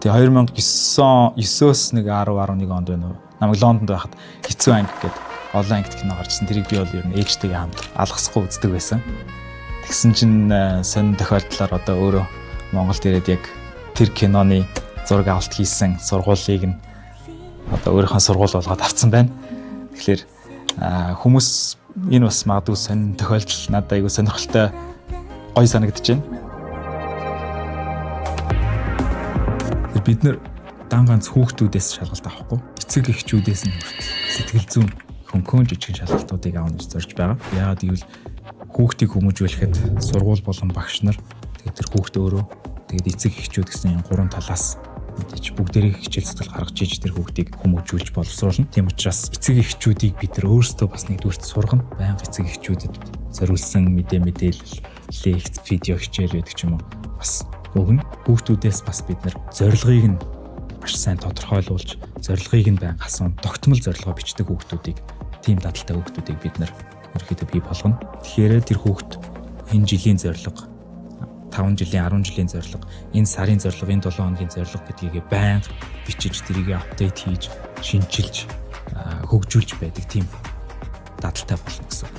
Тэгээ 2009-9-өөс нэг 10-11 онд байна уу. Намайг Лондонд байхад хэцүү анги гэдэг олон ангид кино гарчсан. Тэрийг би бол ер нь ээжтэйгээ хамт алгасахгүй үздэг байсан. Тэгсэн чинь сонин тохиолдлоор одоо өөрөө Монголд ирээд яг тэр киноны зураг авалт хийсэн сургуулийг нь одоо өөрийнхөө сургууль болгоод авсан байна. Тэгэхээр хүмүүс энэ бас магадгүй сонин тохиолдол надад айгүй сонирхолтой гоё санагдаж байна. Бид нэр дан ганц хүүхдүүдээс шалгалт авахгүй. Эцэг эхчүүдээс нь сэтгэл зүйн хөнгөн жижиг шалгалтуудыг авах гэж зорж байгаа. Яагаад гэвэл хүүхдийг хүмүүжүүлэхэд сургууль болон багш нар тэгээд тэр хүүхд өөрөө тэгээд эцэг эхчүүд гэсэн энэ гурван талаас мэдээж бүгдээрээ хичээл зүтгэл гаргаж иж тэр хүүхдийг хүмүүжүүлж боловсруулна. Тийм учраас эцэг эхчүүдийг бид нар өөрсдөө бас нэгдүгürt сургана. Байнга эцэг эхчүүдэд зориулсан мэдээлэл, лекц, видео хичээл байдаг ч юм уу бас өгнө. Хүүхдүүдээс бас бид нар зорилгыг нь маш сайн тодорхойлуулж, зорилгыг нь байнга асуун, тогтмол зорилгоо бичдэг хүүхдүүдийг, тийм дадалтай хүүхдүүдийг бид нар ерөөхдөө бий болгоно. Тэгэхээр тэр хүүхд энэ жилийн зорилго, 5 жилийн, 10 жилийн зорилго, энэ сарын зорилго, энэ 7 хоногийн зорилго гэдгийг байнга бичиж, тэрийг апдейт хийж, шинжилж, хөгжүүлж байдаг тийм дадалтай болно гэсэн.